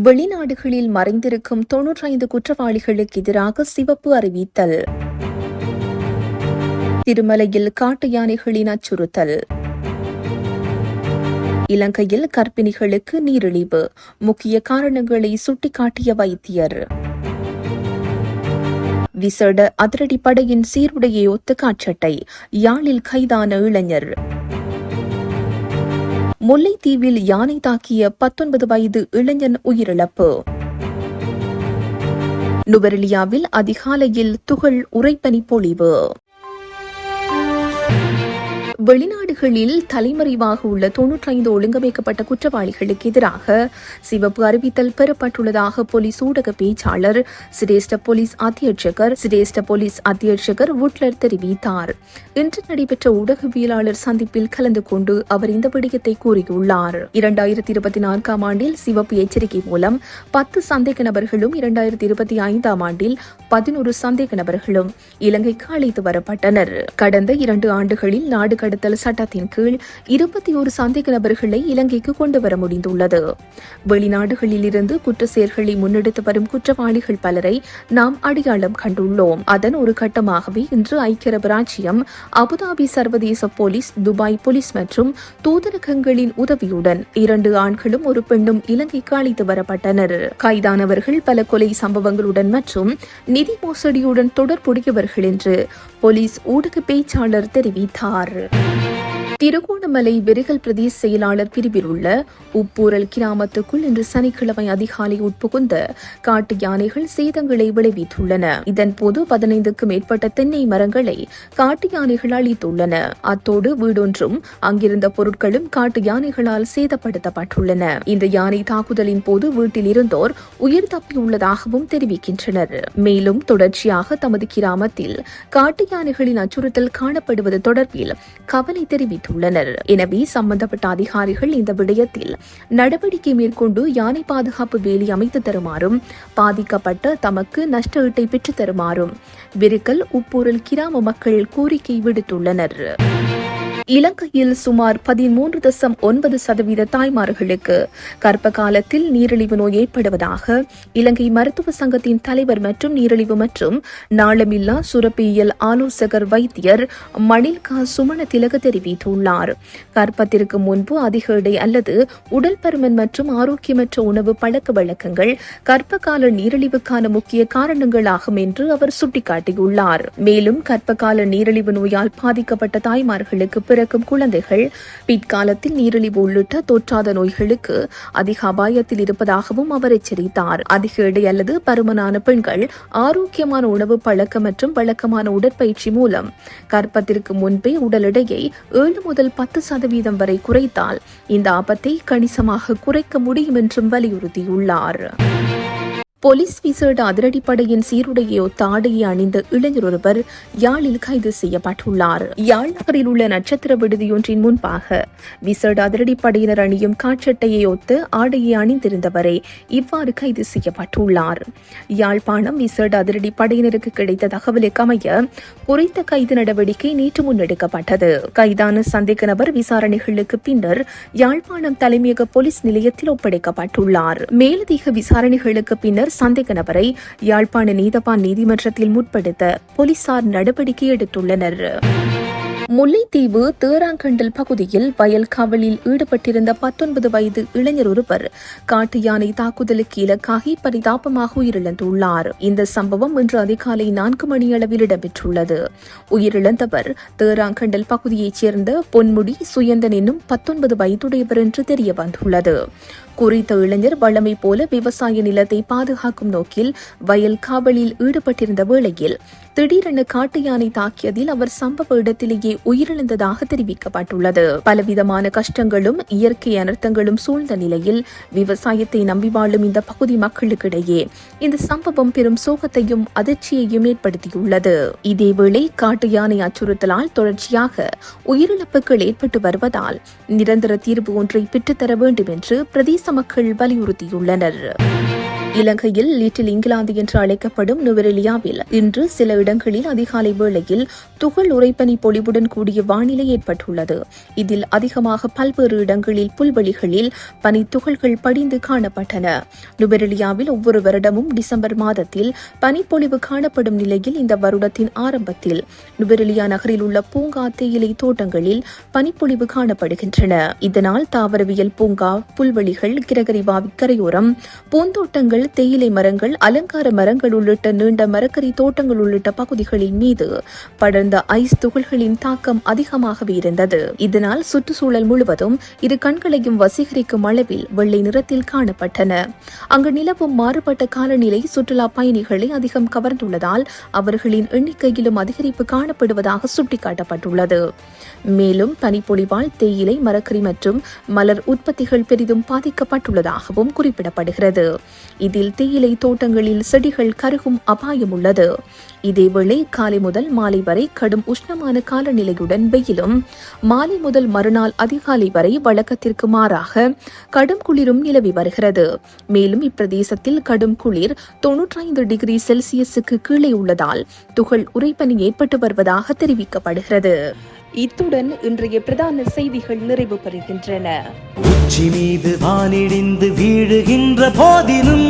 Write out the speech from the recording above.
வெளிநாடுகளில் மறைந்திருக்கும் 95 குற்றவாளிகளுக்கு எதிராக சிவப்பு அறிவித்தல். திருமலையில் காட்டு யானைகளின் அச்சுறுத்தல். இலங்கையில் கர்ப்பிணிகளுக்கு நீரிழிவு முக்கிய காரணங்களை சுட்டிக்காட்டிய வைத்தியர். விசேட அதிரடிப்படையின் சீருடையை ஒத்த காட்சட்டை யாழில் கைதான இளைஞர். முல்லைத்தீவில் யானை தாக்கிய 19 வயது இளைஞன் உயிரிழப்பு. நுவரெலியாவில் அதிகாலையில் துகள் உறைபனி பொழிவு. வெளிநாடுகளில் தலைமறைவாக உள்ள 95 ஒழுங்கமைக்கப்பட்ட குற்றவாளிகளுக்கு எதிராக சிவப்பு அறிவித்தல் பெறப்பட்டுள்ளதாக போலீஸ் ஊடக பேச்சாளர் சிரேஷ்ட போலீஸ் அத்தியட்சகர் வுட்லர் தெரிவித்தார். இன்று நடைபெற்ற ஊடகவியலாளர் சந்திப்பில் கலந்து கொண்டு அவர் இந்த விடயத்தை கூறியுள்ளார். 2024 ஆண்டில் சிவப்பு எச்சரிக்கை மூலம் 10 சந்தேக நபர்களும் 2025 ஆண்டில் 11 சந்தேக நபர்களும் இலங்கைக்கு அழைத்து வரப்பட்டனர். கடந்த 2 ஆண்டுகளில் நாடு கடத்தல் சட்டத்தின் கீழ் 21 சந்தேக நபர்களை இலங்கைக்கு கொண்டு வர முடிந்துள்ளது. வெளிநாடுகளில் இருந்து குற்ற செயல்களை முன்னெடுத்து வரும் குற்றவாளிகள் பலரை நாம் அடையாளம் கண்டுள்ளோம். அதன் ஒரு கட்டமாகவே இன்று ஐக்கிய அரபு ராச்சியம், அபுதாபி சர்வதேச போலீஸ், துபாய் போலீஸ் மற்றும் தூதரகங்களின் உதவியுடன் 2 ஆண்களும் ஒரு பெண்ணும் இலங்கைக்கு அழைத்து வரப்பட்டனர். கைதானவர்கள் பல கொலை சம்பவங்களுடன் மற்றும் நிதி மோசடியுடன் தொடர்புடையவர்கள் என்று போலீஸ் ஊடக பேச்சாளர் தெரிவித்தார். திருகோணமலை வெறிகள் பிரதேச செயலாளர் பிரிவில் உள்ள உப்பூரல் கிராமத்துக்குள் இன்று சனிக்கிழமை அதிகாலை உட்புகுந்த காட்டு யானைகள் சேதங்களை விளைவித்துள்ளன. இதன்போது 15க்கும் மேற்பட்ட தென்னை மரங்களை காட்டு யானைகள் அழித்துள்ளன. அத்தோடு வீடொன்றும் அங்கிருந்த பொருட்களும் காட்டு யானைகளால் சேதப்படுத்தப்பட்டுள்ளன. இந்த யானை தாக்குதலின் போது வீட்டில் இருந்தோர் உயிர் தப்பியுள்ளதாகவும் தெரிவிக்கின்றனர். மேலும் தொடர்ச்சியாக தமது கிராமத்தில் காட்டு யானைகளின் அச்சுறுத்தல் காணப்படுவது தொடர்பில் கவலை தெரிவித்துள்ளனர். எனவே சம்பந்தப்பட்ட அதிகாரிகள் இந்த விடயத்தில் நடவடிக்கை மேற்கொண்டு யானை பாதுகாப்பு வேலி அமைத்து தருமாறும், பாதிக்கப்பட்ட தமக்கு நஷ்ட ஈட்டை பெற்றுத் தருமாறும் வெறிக்கல் உப்பூரல் கிராம மக்கள் கோரிக்கை விடுத்துள்ளனர். இலங்கையில் சுமார் 13.9% தாய்மார்களுக்கு கர்ப்ப காலத்தில் நீரிழிவு நோய் ஏற்படுவதாக இலங்கை மருத்துவ சங்கத்தின் தலைவர் மற்றும் நீரிழிவு மற்றும் நாளமில்லா சுரப்பியல் ஆலோசகர் வைத்தியர் மணில்கா சுமணதிலக தெரிவித்துள்ளார். கர்ப்பத்திற்கு முன்பு அதிக எடை அல்லது உடல் பருமன் மற்றும் ஆரோக்கியமற்ற உணவு பழக்க வழக்கங்கள் கர்ப்ப கால நீரிழிவுக்கான முக்கிய காரணங்களாகும் என்று அவர் சுட்டிக்காட்டியுள்ளார். மேலும் கர்ப்ப கால நீரிழிவு நோயால் பாதிக்கப்பட்ட தாய்மார்களுக்கு பிறக்கும் குழந்தைகள் பிற்காலத்தில் நீரிழிவு உள்ளிட்ட தொற்றாத நோய்களுக்கு அதிக அபாயத்தில் இருப்பதாகவும் அவர் எச்சரித்தார். அதிக எடை அல்லது பருமனான பெண்கள் ஆரோக்கியமான உணவு பழக்கம் மற்றும் வழக்கமான உடற்பயிற்சி மூலம் கர்ப்பத்திற்கு முன்பே உடல் எடையை 7 முதல் 10% வரை குறைத்தால் இந்த ஆபத்தை கணிசமாக குறைக்க முடியும் என்றும் வலியுறுத்தியுள்ளார். போலீஸ் விசேட அதிரடிப்படையின் சீருடையை ஒத்த ஆடையை அணிந்த இளைஞர் ஒருவர் யாழில் கைது செய்யப்பட்டுள்ளார். யாழ் நகரில் உள்ள நட்சத்திர விடுதியொன்றின் முன்பாக விசேட அதிரடிப்படையினர் அணியும் காட்சட்டையை ஒத்த ஆடையை அணிந்திருந்தவரே இவ்வாறு கைது செய்யப்பட்டுள்ளார். யாழ்ப்பாணம் விசேட அதிரடிப்படையினருக்கு கிடைத்த தகவலுக்கு அமைய குறித்த கைது நடவடிக்கை நேற்று முன்னெடுக்கப்பட்டது. கைதான சந்தேக நபர் விசாரணைகளுக்கு பின்னர் யாழ்ப்பாணம் தலைமையக போலீஸ் நிலையத்தில் ஒப்படைக்கப்பட்டுள்ளார். மேலதிக விசாரணைகளுக்கு பின்னர் சந்தேக நபரை யாழ்ப்பாண நீதவான் நீதிமன்றத்தில் முற்படுத்த போலீசார் நடவடிக்கை எடுத்துள்ளனர். முல்லைத்தீவு தேராங்கண்டல் பகுதியில் வயல் காவலில் ஈடுபட்டிருந்த 19 வயது இளைஞர் ஒருவர் காட்டு யானை தாக்குதலுக்கு இலக்காகி பரிதாபமாக உயிரிழந்துள்ளார். இந்த சம்பவம் இன்று அதிகாலை 4 மணியளவில் இடம்பெற்றுள்ளது. உயிரிழந்தவர் தேராங்கண்டல் பகுதியைச் சேர்ந்த பொன்முடி சுயந்தன் என்னும் 19 வயதுடையவர் என்று தெரிய வந்துள்ளது. குறித்த இளைஞர் வழமை போல விவசாய நிலத்தை பாதுகாக்கும் நோக்கில் வயல் காவலில் ஈடுபட்டிருந்த வேளையில் திடீரென காட்டு யானை தாக்கியதில் அவர் சம்பவ இடத்திலேயே உயிரிழந்ததாக தெரிவிக்கப்பட்டுள்ளது. பலவிதமான கஷ்டங்களும் இயற்கை அனர்த்தங்களும் சூழ்ந்த நிலையில் விவசாயத்தை நம்பி வாழும் இந்த பகுதி மக்களுக்கிடையே இந்த சம்பவம் பெரும் சோகத்தையும் அதிர்ச்சியையும் ஏற்படுத்தியுள்ளது. இதேவேளை காட்டு யானை அச்சுறுத்தலால் தொடர்ச்சியாக உயிரிழப்புகள் ஏற்பட்டு வருவதால் நிரந்தர தீர்வு ஒன்றை பெற்றுத்தர வேண்டும் என்று பிரதேச மக்கள் வலியுறுத்தியுள்ளனர். இலங்கையில் லிட்டில் இங்கிலாந்து என்று அழைக்கப்படும் நுவரெலியாவில் இன்று சில இடங்களில் அதிகாலை வேளையில் துகள் உறைபனி பொழிவுடன் கூடிய வானிலை ஏற்பட்டுள்ளது. இதில் அதிகமாக பல்வேறு இடங்களில் புல்வெளிகளில் பனி துகள்கள் படிந்து காணப்பட்டன. நுவரெலியாவில் ஒவ்வொரு வருடமும் டிசம்பர் மாதத்தில் பனிப்பொழிவு காணப்படும் நிலையில் இந்த வருடத்தின் ஆரம்பத்தில் நுவரெலியா நகரில் உள்ள பூங்கா தேயிலை தோட்டங்களில் பனிப்பொழிவு காணப்படுகின்றன. இதனால் தாவரவியல் பூங்கா, புல்வெளிகள், கிரகரிவாவி கரையோரம், பூந்தோட்டங்கள், தேயிலை மரங்கள், அலங்கார மரங்கள் உள்ளிட்ட நீண்ட மரக்கறி தோட்டங்கள் உள்ளிட்ட பகுதிகளின் மீது படர்ந்த ஐஸ் துகள்களின் தாக்கம் அதிகமாகவே இருந்தது. இதனால் சுற்றுச்சூழல் முழுவதும் இரு கண்களையும் வசீகரிக்கும் அளவில் வெள்ளை நிறத்தில் காணப்பட்டன. அங்கு நிலவும் மாறுபட்ட காலநிலை சுற்றுலா பயணிகளை அதிகம் கவர்ந்துள்ளதால் அவர்களின் எண்ணிக்கையிலும் அதிகரிப்பு காணப்படுவதாக சுட்டிக்காட்டப்பட்டுள்ளது. மேலும் பனிப்பொழிவால் தேயிலை, மரக்கறி மற்றும் மலர் உற்பத்திகள் பெரிதும் பாதிக்கப்பட்டுள்ளதாகவும் குறிப்பிடப்படுகிறது. இதில் தேயிலை தோட்டங்களில் செடிகள் கருகும் அபாயம் உள்ளது. இதேவேளை காலை முதல் மாலை வரை கடும் உஷ்ணமான காலநிலையுடன் வெயிலும், மாலை முதல் மறுநாள் அதிகாலை வரை வழக்கத்திற்கு மாறாக கடும் குளிரும் நிலவி வருகிறது. மேலும் இப்பிரதேசத்தில் கடும் குளிர் 95 டிகிரி செல்சியஸுக்கு கீழே உள்ளதால் துகள் உறைபனி ஏற்பட்டு வருவதாக தெரிவிக்கப்படுகிறது. இத்துடன் இன்றைய பிரதான செய்திகள் நிறைவு பெறுகின்றன. உச்சி மீது வானிடிந்து வீழுகின்ற போதிலும்